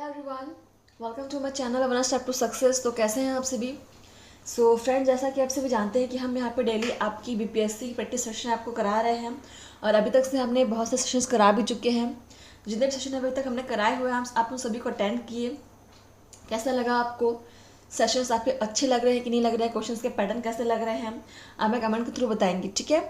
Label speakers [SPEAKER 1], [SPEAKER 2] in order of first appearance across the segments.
[SPEAKER 1] Everyone, welcome to my channel one step to success. तो कैसे हैं आप सभी? फ्रेंड, जैसा कि आप सभी जानते हैं कि हम यहाँ पे डेली आपकी बीपीएससी की प्रैक्टिस सेशन आपको करा रहे हैं और अभी तक से हमने बहुत से सेशंस करा भी चुके हैं। जितने भी सेशन अभी तक हमने कराए हुए हैं हम आप उन सभी को अटेंड किए। कैसा लगा आपको? सेशंस आपके अच्छे लग रहे हैं कि नहीं लग रहे हैं? क्वेश्चंस के पैटर्न कैसे लग रहे हैं आप हमें कमेंट के थ्रू बताएंगे, ठीक है?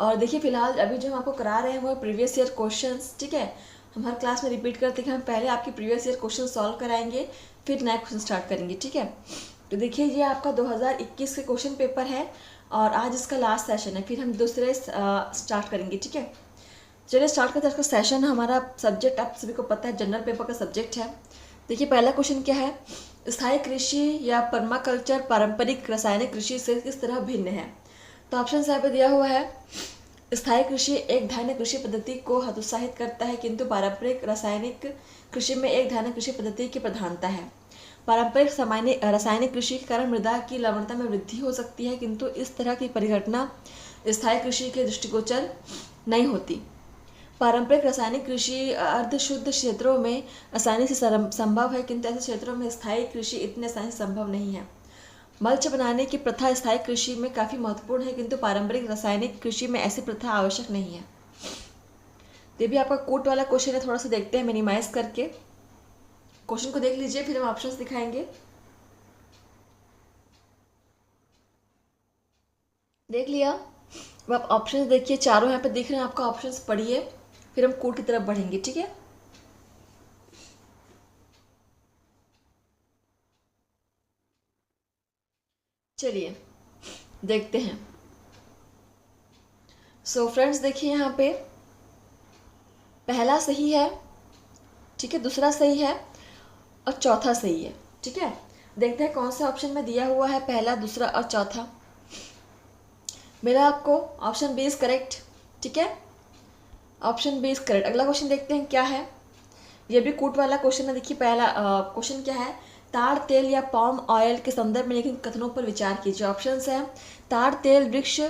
[SPEAKER 1] और देखिए, फिलहाल अभी जो हम आपको करा रहे हैं वो प्रीवियस ईयर क्वेश्चंस, ठीक है? हम हर क्लास में रिपीट करते हैं कि हम पहले आपकी प्रीवियस ईयर क्वेश्चन सॉल्व कराएंगे, फिर नया क्वेश्चन स्टार्ट करेंगे, ठीक है? तो देखिए, ये आपका 2021 के क्वेश्चन पेपर है और आज इसका लास्ट सेशन है, फिर हम दूसरे स्टार्ट करेंगे, ठीक है? चलिए स्टार्ट करते हैं। इसका सेशन हमारा सब्जेक्ट आप सभी को पता है, जनरल पेपर का सब्जेक्ट है। देखिए, पहला क्वेश्चन क्या है? स्थायी कृषि या पर्माकल्चर पारंपरिक रासायनिक कृषि से किस तरह भिन्न है? तो ऑप्शन यहाँ पे दिया हुआ है। स्थायी कृषि एक धान्य कृषि पद्धति को हतोत्साहित करता है, किंतु पारंपरिक रासायनिक कृषि में एक धान्य कृषि पद्धति की प्रधानता है। पारंपरिक सामान्य रासायनिक कृषि के कारण मृदा की लवणता में वृद्धि हो सकती है, किंतु इस तरह की परिघटना स्थायी कृषि के दृष्टिगोचर नहीं होती। पारंपरिक रासायनिक कृषि अर्धशुद्ध क्षेत्रों में आसानी से संभव है, किंतु ऐसे क्षेत्रों में स्थायी कृषि इतने आसानी से संभव नहीं है। मल्च बनाने की प्रथा स्थायी कृषि में काफ़ी महत्वपूर्ण है, किंतु पारंपरिक रासायनिक कृषि में ऐसी प्रथा आवश्यक नहीं है। ये भी आपका कोट वाला क्वेश्चन है, थोड़ा सा देखते हैं मिनिमाइज करके। क्वेश्चन को देख लीजिए, फिर हम ऑप्शंस दिखाएंगे। देख लिया? अब आप ऑप्शंस देखिए, चारों यहाँ पे दिख रहे हैं आपका। ऑप्शंस पढ़िए, फिर हम कोट की तरफ बढ़ेंगे, ठीक है? चलिए देखते हैं। फ्रेंड्स, देखिए यहाँ पे पहला सही है, ठीक है, दूसरा सही है और चौथा सही है, ठीक है? देखते हैं कौन सा ऑप्शन में दिया हुआ है पहला, दूसरा और चौथा। मेरा आपको ऑप्शन बी इज करेक्ट, ठीक है? Option B is correct. अगला क्वेश्चन देखते हैं क्या है। ये भी कूट वाला क्वेश्चन है। देखिए, पहला क्वेश्चन क्या है? ताड़ तेल या पाम ऑयल के संदर्भ में लेकिन कथनों पर विचार कीजिए। ऑप्शन है, ताड़ तेल वृक्ष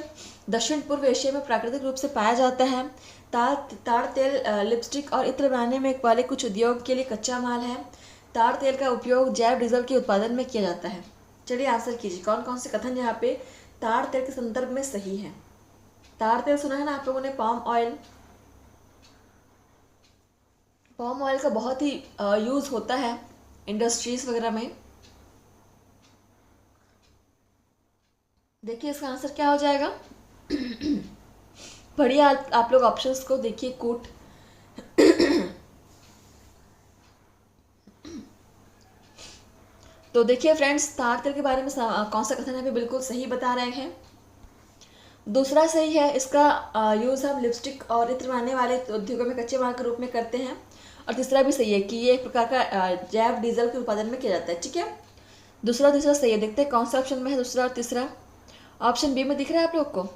[SPEAKER 1] दक्षिण पूर्व एशिया में प्राकृतिक रूप से पाया जाता है। ताड़ तेल लिपस्टिक और इत्र बनाने में वाले कुछ उद्योग के लिए कच्चा माल है। ताड़ तेल का उपयोग जैव डीजल के उत्पादन में किया जाता है। चलिए आंसर कीजिए, कौन कौन से कथन यहाँ पे ताड़ तेल के संदर्भ में सही है? ताड़ तेल सुना है ना आप लोगों ने? पाम ऑयल, पाम ऑयल का बहुत ही यूज होता है इंडस्ट्रीज वगैरह में। देखिए इसका आंसर क्या हो जाएगा। पढ़िए आप लोग ऑप्शंस को, देखिए कोट। तो देखिए फ्रेंड्स, ताड़ तेल के बारे में कौन सा कथन है भी बिल्कुल सही बता रहे हैं। दूसरा सही है, इसका यूज़ हम लिपस्टिक और इत्र बनाने वाले उद्योगों में कच्चे माल के रूप में करते हैं। और तीसरा भी सही है कि ये एक प्रकार का जैव डीजल के उत्पादन में किया जाता है, ठीक है? दूसरा तीसरा सही है। देखते हैं कौन सा ऑप्शन में है दूसरा और तीसरा। ऑप्शन बी में दिख रहा है आप लोग को।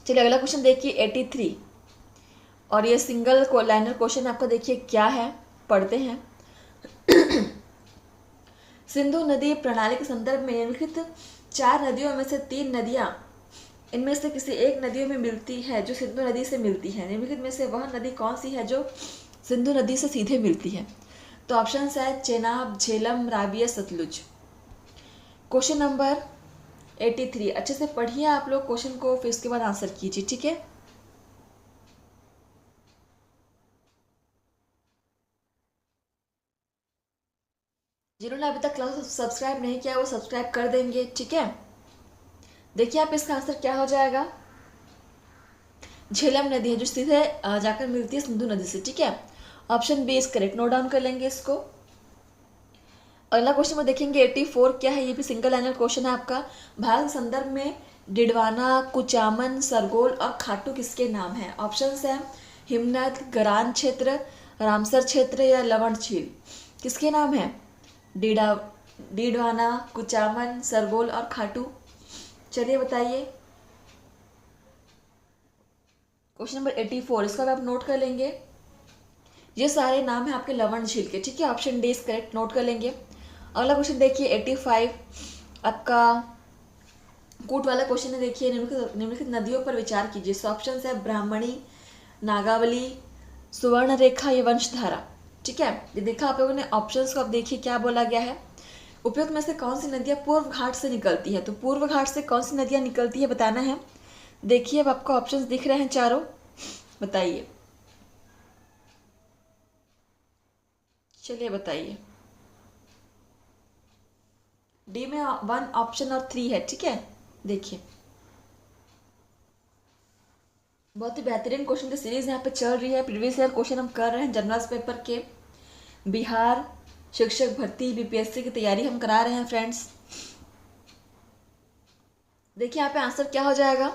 [SPEAKER 1] चलिए अगला क्वेश्चन देखिए, 83। और ये सिंगल लाइनर क्वेश्चन आपका, देखिए क्या है, पढ़ते हैं। सिंधु नदी प्रणाली के संदर्भ में निम्नलिखित 4 नदियों में से 3 नदियां इनमें से किसी एक नदियों में मिलती है जो सिंधु नदी से मिलती है। निम्नलिखित में से वह नदी कौन सी है जो सिंधु नदी से सीधे मिलती है? तो ऑप्शन है चेनाब, झेलम, राबिया, सतलुज। क्वेश्चन नंबर 83 अच्छे से पढ़िए आप लोग क्वेश्चन को, फिर उसके बाद आंसर कीजिए, ठीक है? जिन्होंने अभी तक क्लास सब्सक्राइब नहीं किया वो सब्सक्राइब कर देंगे, ठीक है? देखिए आप इसका आंसर क्या हो जाएगा। झेलम नदी है जो सीधे जाकर मिलती है सिंधु नदी से, ठीक है? Option B is correct. Note down कर लेंगे इसको। अगला क्वेश्चन में देखेंगे 84 क्या है। ये भी सिंगल लाइनर क्वेश्चन है आपका। भारत के संदर्भ में डिडवाना, कुचामन, सरगोल और खाटू किसके नाम है? ऑप्शन है हिमनद, गरान क्षेत्र, रामसर क्षेत्र या लवण झील। किसके नाम है? डिडवाना, कुचामन, सरगोल और खाटू। चलिए बताइए। क्वेश्चन नंबर 84, इसका भी आप नोट कर लेंगे। ये सारे नाम है आपके लवण झील के, ठीक है? Option D is correct, note कर लेंगे। अगला क्वेश्चन देखिए 85 आपका कूट वाला क्वेश्चन है। देखिए, निम्नलिखित नदियों पर विचार कीजिए। ऑप्शन है ब्राह्मणी, नागावली, सुवर्ण रेखा या वंशधारा। ठीक है, ये देखा आप लोगों ने ऑप्शंस को। अब देखिए क्या बोला गया है, उपयुक्त में से कौन सी नदियाँ पूर्व घाट से निकलती है। तो पूर्व घाट से कौन सी नदियाँ निकलती है बताना है। देखिए अब आपको ऑप्शंस दिख रहे हैं चारों, बताइए, चलिए बताइए। डी में 1 ऑप्शन और 3 है, ठीक है। देखिए बहुत ही बेहतरीन क्वेश्चन की सीरीज यहाँ पे चल रही है। प्रीवियस ईयर क्वेश्चन हम कर रहे हैं जनरल पेपर के, बिहार शिक्षक भर्ती बीपीएससी की तैयारी हम करा रहे हैं फ्रेंड्स। देखिए यहाँ पे आंसर क्या हो जाएगा,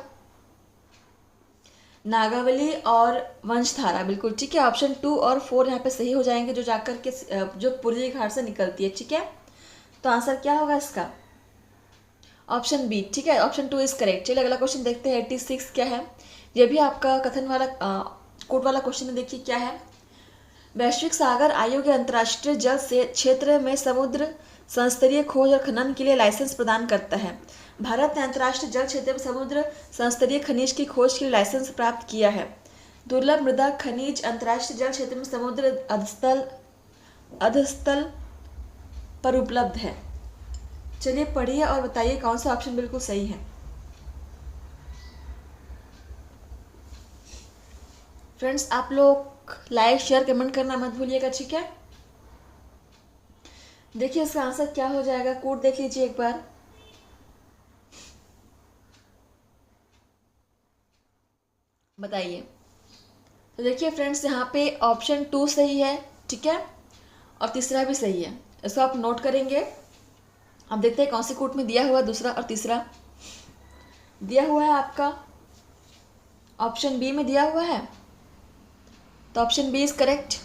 [SPEAKER 1] नागावली और वंशधारा, बिल्कुल ठीक है। ऑप्शन 2 और 4 यहाँ पे सही हो जाएंगे, जो जाकर के जो पूर्वी घाट से निकलती है, ठीक है। तो आंसर क्या होगा इसका, ऑप्शन बी, ठीक है। Option 2 is correct. चलिए अगला क्वेश्चन देखते हैं। 86 क्या है, ये भी आपका कथन वाला कोट वाला क्वेश्चन है। देखिए क्या है, वैश्विक सागर आयोग अंतर्राष्ट्रीय जल से क्षेत्र में समुद्र संस्तरीय खोज और खनन के लिए लाइसेंस प्रदान करता है। भारत ने अंतर्राष्ट्रीय जल क्षेत्र में समुद्र संस्तरीय खनिज की खोज के लिए लाइसेंस प्राप्त किया है। दुर्लभ मृदा खनिज अंतर्राष्ट्रीय जल क्षेत्र में समुद्र अधस्थल पर उपलब्ध है। चलिए पढ़िए और बताइए कौन सा ऑप्शन बिल्कुल सही है। फ्रेंड्स आप लोग लाइक शेयर कमेंट करना मत भूलिएगा, ठीक है। देखिए इसका आंसर क्या हो जाएगा, कोड देख लीजिए एक बार। बताइए। तो देखिए फ्रेंड्स यहाँ पे ऑप्शन 2 सही है, ठीक है, और तीसरा भी सही है। इसको आप नोट करेंगे। अब देखते हैं कौन सी कोड में दिया हुआ दूसरा और तीसरा। दिया हुआ है आपका ऑप्शन बी में दिया हुआ है, तो ऑप्शन बी इज करेक्ट।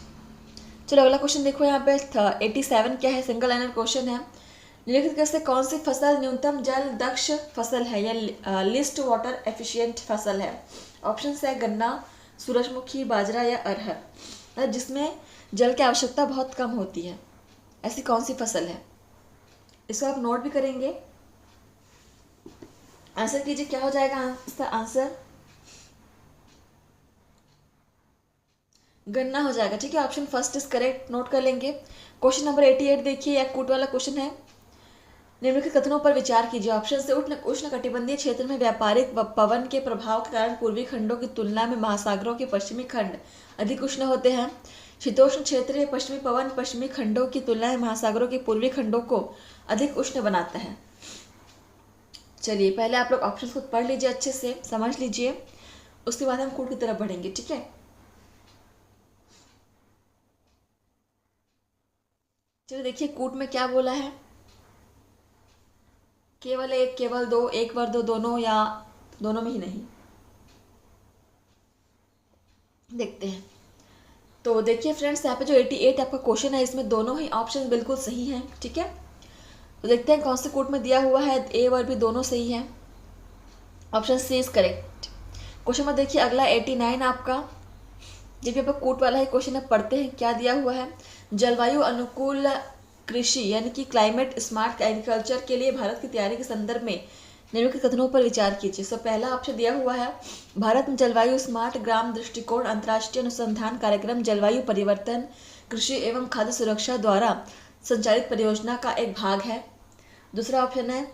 [SPEAKER 1] चलो अगला क्वेश्चन देखो यहाँ पे 87 क्या है, सिंगल लाइनर क्वेश्चन है। निम्नलिखित में से कौन सी फसल न्यूनतम जल दक्ष फसल है या लिस्ट वाटर एफिशिएंट फसल है। ऑप्शन है गन्ना, सूरजमुखी, बाजरा या अरहर। जिसमें जल की आवश्यकता बहुत कम होती है, ऐसी कौन सी फसल है। इसको आप नोट भी करेंगे, आंसर कीजिए क्या हो जाएगा इसका आंसर, गन्ना हो जाएगा, ठीक है। Option first is correct, note कर लेंगे। क्वेश्चन नंबर 88 देखिए, एक कूट वाला क्वेश्चन है। निम्नलिखित कथनों पर विचार कीजिए। ऑप्शन से उष्ण कटिबंधीय क्षेत्र में व्यापारिक पवन के प्रभाव के कारण पूर्वी खंडों की तुलना में महासागरों के पश्चिमी खंड अधिक उष्ण होते हैं। शीतोष्ण क्षेत्र में पश्चिमी पवन पश्चिमी खंडों की तुलना में महासागरों के पूर्वी खंडों को अधिक उष्ण बनाता है। चलिए पहले आप लोग ऑप्शन को पढ़ लीजिए, अच्छे से समझ लीजिए, उसके बाद हम कूट की तरफ बढ़ेंगे, ठीक है। चलिए देखिए कूट में क्या बोला है, केवल एक, केवल दो, एक व दो, दोनों या दोनों में ही नहीं। देखते हैं। तो देखिए फ्रेंड्स यहाँ पे जो 88 आपका क्वेश्चन है, इसमें दोनों ही ऑप्शन बिल्कुल सही हैं, ठीक है। तो देखते हैं कौन से कोड में दिया हुआ है, ए और बी दोनों सही हैं। Option C is correct. Question में देखिए अगला 89 आपका, जब यहाँ पर कोट वाला है क्वेश्चन, अब पढ़ते हैं क्या दिया हुआ है। जलवायु अनुकूल कृषि यानी कि क्लाइमेट स्मार्ट एग्रीकल्चर के लिए भारत की तैयारी के संदर्भ में निम्नलिखित कथनों पर विचार कीजिए। सो पहला ऑप्शन दिया हुआ है, भारत में जलवायु स्मार्ट ग्राम दृष्टिकोण अंतर्राष्ट्रीय अनुसंधान कार्यक्रम जलवायु परिवर्तन कृषि एवं खाद्य सुरक्षा द्वारा संचालित परियोजना का एक भाग है। दूसरा ऑप्शन है,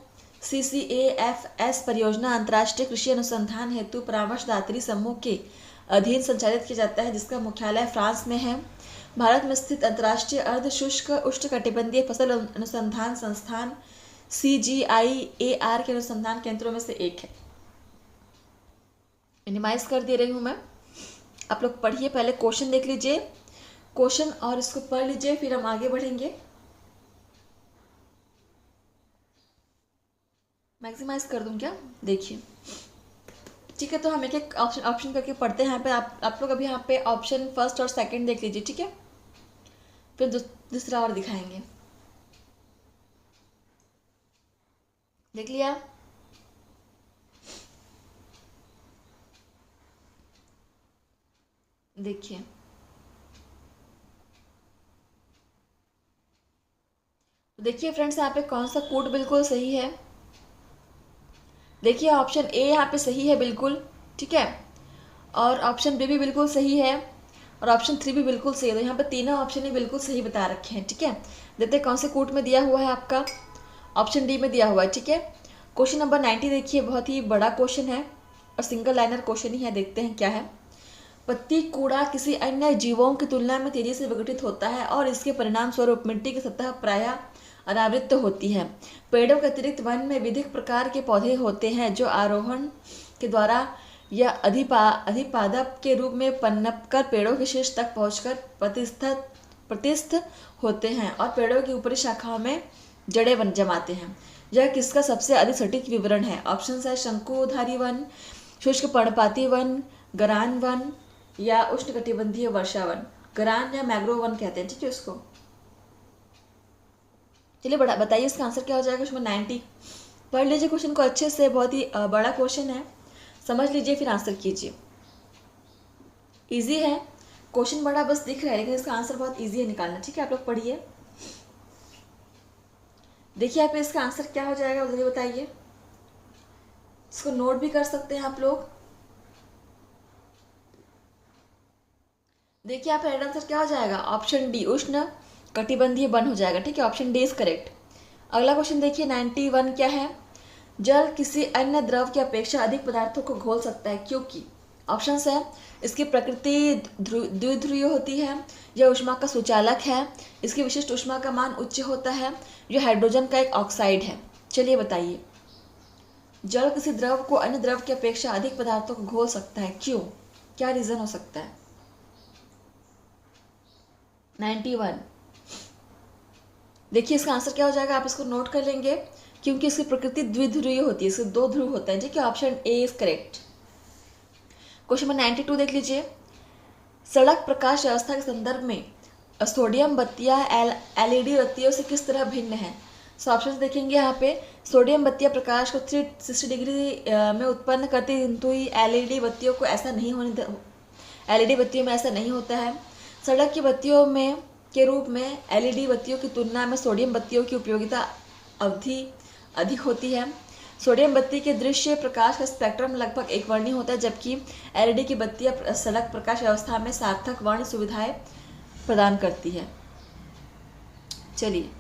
[SPEAKER 1] CCAFS परियोजना अंतर्राष्ट्रीय कृषि अनुसंधान हेतु परामर्शदात्री समूह के अधीन संचालित किया जाता है, जिसका मुख्यालय फ्रांस में है। भारत में स्थित अंतर्राष्ट्रीय अर्ध शुष्क उष्णकटिबंधीय फसल अनुसंधान संस्थान CGIAR के अनुसंधान केंद्रों में से एक है। मिनिमाइज कर दे रही हूँ मैं, आप लोग पढ़िए, पहले क्वेश्चन देख लीजिए, क्वेश्चन और इसको पढ़ लीजिए, फिर हम आगे बढ़ेंगे। मैक्सिमाइज कर दूं क्या, देखिए, ठीक है। तो हम एक एक ऑप्शन करके पढ़ते हैं। यहाँ पे आप लोग अभी यहाँ पे ऑप्शन फर्स्ट और सेकंड देख लीजिए, ठीक है, फिर दूसरा और दिखाएंगे। देख लिया, देखिए देखिए फ्रेंड्स यहाँ पे कौन सा कोड बिल्कुल सही है। देखिए ऑप्शन ए यहाँ पे सही है बिल्कुल, ठीक है, और ऑप्शन बी भी बिल्कुल सही है, और ऑप्शन 3 भी बिल्कुल सही है। तो यहाँ पर तीनों ऑप्शन ही बिल्कुल सही बता रखे हैं, ठीक है। देखते हैं कौन से कोट में दिया हुआ है आपका, ऑप्शन डी में दिया हुआ है, ठीक है। क्वेश्चन नंबर 90 देखिए, बहुत ही बड़ा क्वेश्चन है और सिंगल लाइनर क्वेश्चन ही है। देखते हैं क्या है। पत्ती कूड़ा किसी अन्य जीवों की तुलना में तेजी से विघटित होता है और इसके परिणाम स्वरूप मिट्टी की सतह प्रायः अनावृत होती है। पेड़ों के अतिरिक्त वन में विविध प्रकार के पौधे होते हैं जो आरोहण के द्वारा या अधिपादप के रूप में पनपकर पेड़ों के शीर्ष तक पहुंचकर प्रतिष्ठ होते हैं और पेड़ों की ऊपरी शाखाओं में जड़ें बन जमाते हैं। यह किसका सबसे अधिक सटीक विवरण है? ऑप्शन है शंकुधारी वन, शुष्क पर्णपाती वन, गरान वन या उष्णकटिबंधीय वर्षा वन। गरान या मैंग्रोव वन कहते हैं, ठीक है उसको। चलिए बताइए इसका आंसर क्या हो जाएगा। क्वेश्चन 90 पढ़ लीजिए क्वेश्चन को अच्छे से, बहुत ही बड़ा क्वेश्चन है, समझ लीजिए फिर आंसर कीजिए। इजी है क्वेश्चन, बड़ा बस दिख रहा है लेकिन इसका आंसर बहुत इजी है निकालना, ठीक है। आप लोग पढ़िए, देखिए आप इसका आंसर क्या हो जाएगा जल्दी बताइए। इसको नोट भी कर सकते हैं आप लोग। देखिए आप राइट आंसर क्या हो जाएगा, ऑप्शन डी उष्ण कटिबंधीय वन हो जाएगा, ठीक है। Option D is correct. अगला क्वेश्चन देखिए 91 क्या है। जल किसी अन्य द्रव की अपेक्षा अधिक पदार्थों को घोल सकता है क्योंकि। ऑप्शन है इसकी प्रकृति द्विध्रुवीय होती है, यह ऊष्मा का सुचालक है, इसकी विशिष्ट ऊष्मा का मान उच्च होता है, यह हाइड्रोजन का एक ऑक्साइड है। चलिए बताइए, जल किसी द्रव को अन्य द्रव की अपेक्षा अधिक पदार्थों को घोल सकता है क्यों, क्या रीजन हो सकता है। 91 देखिए इसका आंसर क्या हो जाएगा, आप इसको नोट कर लेंगे। क्योंकि इसकी प्रकृति द्विध्रुवीय होती है, इसके दो ध्रुव होते हैं, ठीक है। Option A is correct. Question number 92 देख लीजिए। सड़क प्रकाश व्यवस्था के संदर्भ में सोडियम बत्तियां एलईडी बत्तियों से किस तरह भिन्न है। सो ऑप्शन देखेंगे यहाँ पे, सोडियम बत्तियां प्रकाश को 360 डिग्री में उत्पन्न करती है, किंतु एलईडी बत्तियों को ऐसा नहीं होने एलईडी बत्तियों में ऐसा नहीं होता है। सड़क की बत्तियों में के रूप में एलईडी बत्तियों की तुलना में सोडियम बत्तियों की उपयोगिता अवधि अधिक होती है। सोडियम बत्ती के दृश्य प्रकाश का स्पेक्ट्रम लगभग एक वर्णी होता है, जबकि एलईडी की बत्तियां सड़क प्रकाश व्यवस्था में सार्थक वर्ण सुविधाएं प्रदान करती है। चलिए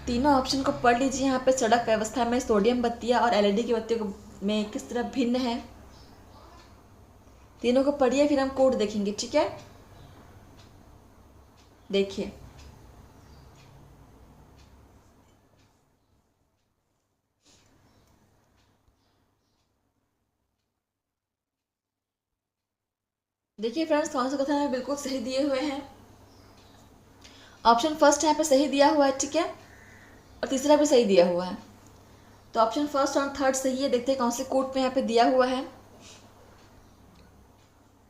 [SPEAKER 1] तीनों ऑप्शन को पढ़ लीजिए। यहाँ पे सड़क व्यवस्था में सोडियम बत्तियां और एलईडी की बत्तियों में किस तरह भिन्न है, तीनों को पढ़िए फिर हम कोड देखेंगे, ठीक है। देखिए देखिए फ्रेंड्स, कौन से कथन हमें बिल्कुल सही दिए हुए हैं। ऑप्शन फर्स्ट यहाँ पे सही दिया हुआ है, ठीक है, और तीसरा भी सही दिया हुआ है। तो ऑप्शन फर्स्ट और थर्ड सही है। देखते हैं कौन से कोड में यहाँ पे दिया हुआ है।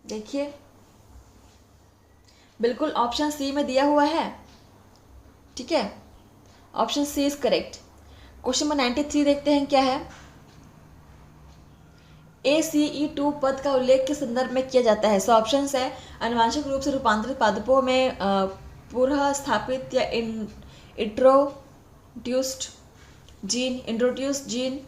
[SPEAKER 1] देखिए बिल्कुल ऑप्शन सी में दिया हुआ है, ठीक है। Option C is correct. Question number 93 देखते हैं क्या है। ACE2 पद का उल्लेख के संदर्भ में किया जाता है। सो ऑप्शन है आनुवांशिक रूप से रूपांतरित पादपों में पुनः स्थापित या इंट्रोड्यूस्ड जीन।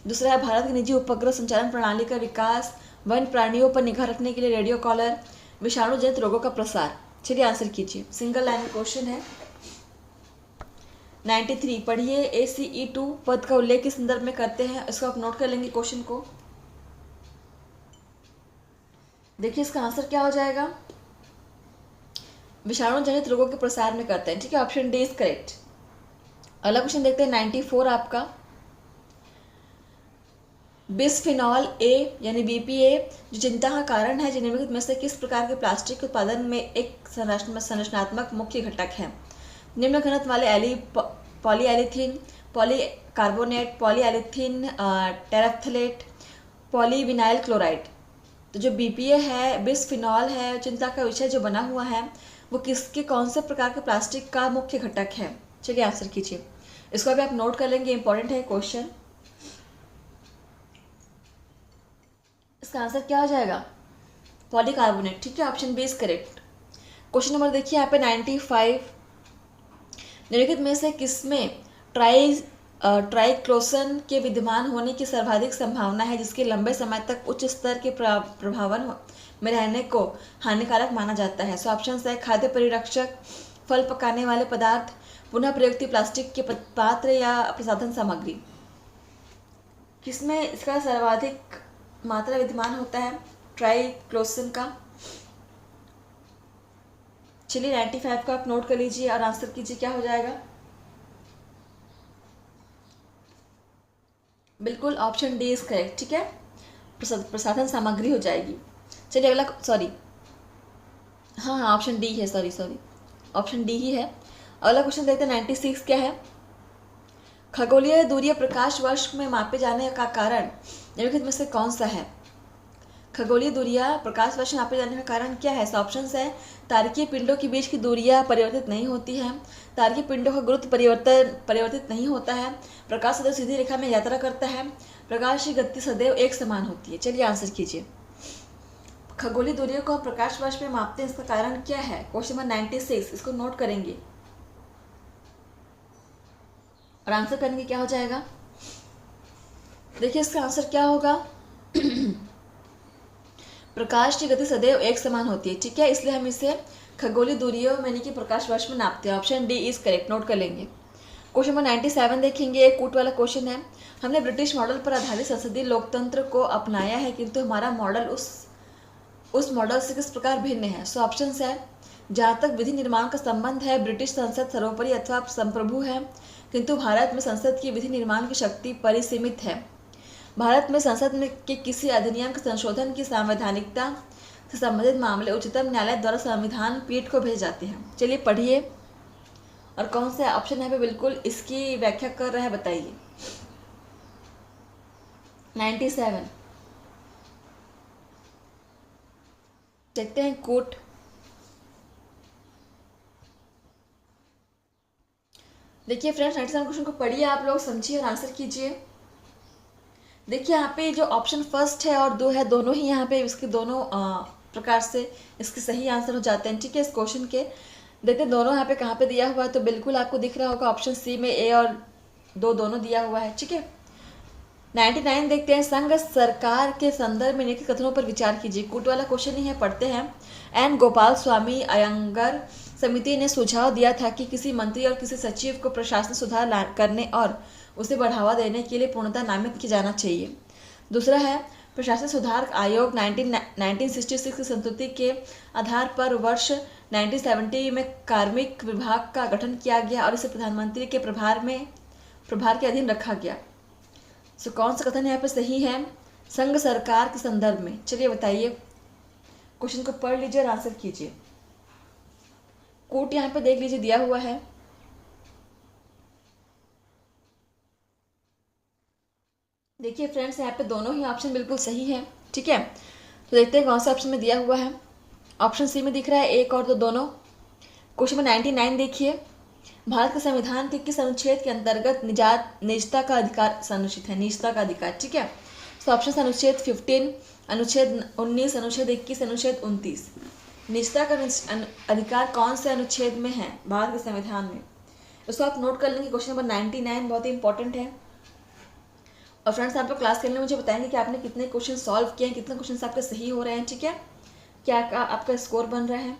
[SPEAKER 1] दूसरा है भारत की निजी उपग्रह संचालन प्रणाली का विकास, वन प्राणियों पर निगाह रखने के लिए रेडियो कॉलर, विषाणु जनित रोगों का प्रसार। चलिए आंसर कीजिए, सिंगल लाइन क्वेश्चन है। 93 पढ़िए। ACE2 पद का उल्लेख के संदर्भ में करते हैं, इसको आप नोट कर लेंगे क्वेश्चन को। देखिए इसका आंसर क्या हो जाएगा, विषाणु जनित रोगों के प्रसार में करते हैं, ठीक है। Option D is correct. अगला क्वेश्चन देखते हैं 94 आपका। बिस्फिनॉल ए यानी BPA जो चिंता का कारण है, निम्नलिखित में से किस प्रकार के प्लास्टिक के उत्पादन में एक संरचनात्मक मुख्य घटक है। निम्न घनत्व वाले पॉलीएलिथीन, पॉलीकार्बोनेट, पॉलीएलिथीन टेरेफ्थलेट, पॉलीविनाइल क्लोराइड। तो जो BPA है, बिस्फिनॉल है, चिंता का विषय जो बना हुआ है, वो किसके कौन से प्रकार के प्लास्टिक का मुख्य घटक है। चलिए आंसर कीजिए, इसको भी आप नोट कर लेंगे, इंपॉर्टेंट है क्वेश्चन। इसका आंसर क्या हो जाएगा, पॉलीकार्बोनेट, ठीक है। Option B is correct. Question number देखिए यहाँ पे 95। निम्नलिखित में से किसमें ट्राइक्लोसन के विद्यमान होने की सर्वाधिक संभावना है, जिसके लंबे समय तक उच्च स्तर के में रहने को हानिकारक माना जाता है। सो ऑप्शन है खाद्य परिरक्षक, फल पकाने वाले पदार्थ, पुनः प्रयुक्ति प्लास्टिक के पात्र या प्रसाधन सामग्री। किसमें इसका सर्वाधिक मात्रा विद्यमान होता है? ट्राइक्लोसिन का। चलिए 95 का आप नोट कर लीजिए और आंसर कीजिए क्या हो जाएगा। बिल्कुल ऑप्शन डी इज करेक्ट, ठीक है, प्रसाधन सामग्री हो जाएगी। चलिए अगला, सॉरी हाँ ऑप्शन डी है, सॉरी ऑप्शन डी ही है। अगला क्वेश्चन देखते हैं 96 क्या है। खगोलीय दूरी प्रकाश वर्ष में मापे जाने का कारण निम्नलिखित में से कौन सा है? खगोलीय दूरियां प्रकाश वर्ष में मापे जाने का कारण क्या है? ऑप्शन है तारकीय पिंडों के बीच की दूरियां परिवर्तित नहीं होती हैं, तारकीय पिंडों का गुरुत्व परिवर्तित नहीं होता है, प्रकाश सदैव सीधी रेखा में यात्रा करता है, प्रकाश की गति सदैव एक समान होती है। चलिए आंसर कीजिए। खगोलीय दूरियों को प्रकाश वर्ष में मापते हैं, इसका कारण क्या है? क्वेश्चन नंबर 96, इसको नोट करेंगे और आंसर करेंगे क्या हो जाएगा। देखिए इसका आंसर क्या होगा। प्रकाश की गति सदैव एक समान होती है, ठीक है, इसलिए हम इसे खगोलीय दूरियों यानी कि प्रकाश वर्ष में नापते हैं। Option D is correct, note कर लेंगे। क्वेश्चन नंबर 97 देखेंगे, एक कूट वाला क्वेश्चन है। हमने ब्रिटिश मॉडल पर आधारित संसदीय लोकतंत्र को अपनाया है, किंतु हमारा मॉडल उस मॉडल से किस प्रकार भिन्न है? सो ऑप्शन है जहाँ तक विधि निर्माण का संबंध है ब्रिटिश संसद सर्वोपरि अथवा संप्रभु है, किंतु भारत में संसद की विधि निर्माण की शक्ति परिसीमित है। भारत में संसद में के किसी अधिनियम के संशोधन की संवैधानिकता से संबंधित मामले उच्चतम न्यायालय द्वारा संविधान पीठ को भेजे जाते हैं। चलिए पढ़िए और कौन सा ऑप्शन है बिल्कुल इसकी व्याख्या कर रहा है बताइए। 97 देखते हैं कोट। देखिए फ्रेंड्स 97 क्वेश्चन को पढ़िए आप लोग, समझिए और आंसर कीजिए। देखिए यहाँ पे जो ऑप्शन फर्स्ट है और 2 है, दोनों ही यहाँ पे इसके दोनों प्रकार से इसके सही आंसर हो जाते हैं, ठीक है। इस क्वेश्चन के देखते हैं दोनों यहाँ पे कहाँ पे दिया हुआ है, तो बिल्कुल आपको दिख रहा होगा ऑप्शन सी में ए और 2 दोनों दिया हुआ है, ठीक है। 99 देखते हैं, संघ सरकार के संदर्भ में निम्नलिखित कथनों पर विचार कीजिए। कूट वाला क्वेश्चन ही है, पढ़ते हैं। एन गोपाल स्वामी अयंगर समिति ने सुझाव दिया था कि किसी मंत्री और किसी सचिव को प्रशासनिक सुधार करने और उसे बढ़ावा देने के लिए पूर्णतः नामित किया जाना चाहिए। दूसरा है प्रशासनिक सुधार आयोग 1966 की संस्तुति के आधार पर वर्ष 1970 में कार्मिक विभाग का गठन किया गया और इसे प्रधानमंत्री के प्रभार के अधीन रखा गया। सो कौन सा कथन यहाँ पे सही है संघ सरकार के संदर्भ में? चलिए बताइए, क्वेश्चन को पढ़ लीजिए और आंसर कीजिए। कोट यहाँ पे देख लीजिए दिया हुआ है। देखिए फ्रेंड्स यहाँ पे दोनों ही ऑप्शन बिल्कुल सही है, ठीक है। तो देखते हैं कौन सा ऑप्शन में दिया हुआ है। ऑप्शन सी में दिख रहा है 1 और 2 दोनों। क्वेश्चन नंबर 99 देखिए, भारत के संविधान के किस अनुच्छेद के अंतर्गत निजता का अधिकार संरक्षित है? निजता का अधिकार, ठीक है। तो ऑप्शन अनुच्छेद 15, अनुच्छेद 19, अनुच्छेद 21, अनुच्छेद 29। निजता का अधिकार कौन से अनुच्छेद में है भारत के संविधान में? उसको आप नोट कर लेंगे। क्वेश्चन नंबर 99 बहुत ही इंपॉर्टेंट है। और फ्रेंड्स आप लोग क्लास करने में मुझे बताएंगे कि आपने कितने क्वेश्चन सॉल्व किए हैं, कितने क्वेश्चन आपके सही हो रहे हैं, ठीक है, क्या आपका स्कोर बन रहा है।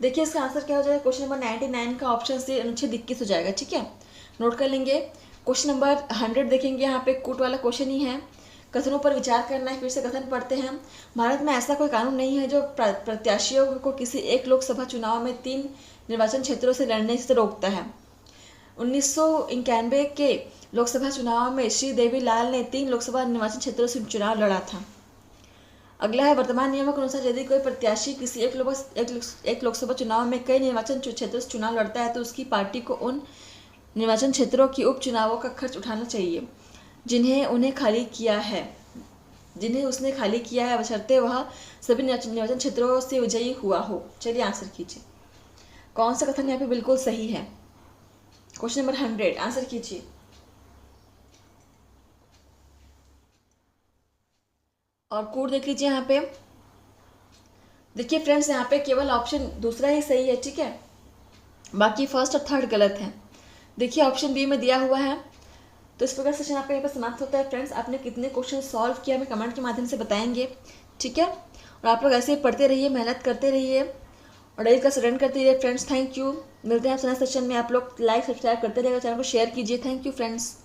[SPEAKER 1] देखिए इसका आंसर क्या हो जाएगा। क्वेश्चन नंबर 99 का ऑप्शन सी अनुच्छेद 21 हो जाएगा, ठीक है, नोट कर लेंगे। क्वेश्चन नंबर 100 देखेंगे, यहाँ पे कूट वाला क्वेश्चन ही है। कथनों पर विचार करना है, फिर से कथन पढ़ते हैं। भारत में ऐसा कोई कानून नहीं है जो प्रत्याशियों को किसी एक लोकसभा चुनाव में 3 निर्वाचन क्षेत्रों से लड़ने से रोकता है। 1991 के लोकसभा चुनाव में श्री देवी लाल ने 3 लोकसभा निर्वाचन क्षेत्रों से चुनाव लड़ा था। अगला है वर्तमान नियमों के अनुसार यदि कोई प्रत्याशी किसी एक लोकसभा चुनाव में कई निर्वाचन क्षेत्रों से चुनाव लड़ता है तो उसकी पार्टी को उन निर्वाचन क्षेत्रों की उपचुनावों का खर्च उठाना चाहिए जिन्हें उसने खाली किया है, बशर्ते वह सभी निर्वाचन क्षेत्रों से विजयी हुआ हो। चलिए आंसर कीजिए, कौन सा कथन यहाँ पे बिल्कुल सही है। क्वेश्चन नंबर 100 आंसर कीजिए। और कोड देख लीजिए यहाँ पे। देखिए फ्रेंड्स यहाँ पे केवल ऑप्शन दूसरा ही सही है, ठीक है, बाकी फर्स्ट और थर्ड गलत है। देखिए ऑप्शन बी में दिया हुआ है। तो इस प्रकार सेशन आपका यहाँ पर समाप्त होता है। फ्रेंड्स आपने कितने क्वेश्चन सॉल्व किया हमें कमेंट के माध्यम से बताएंगे, ठीक है। और आप लोग ऐसे ही पढ़ते रहिए, मेहनत करते रहिए और डेली क्लास अटेंड करते रहिए फ्रेंड्स। Thank you. मिलते हैं आपसे नेक्स्ट सेशन में। आप लोग लाइक सब्सक्राइब करते रहिएगा, चैनल को शेयर कीजिए। Thank you friends.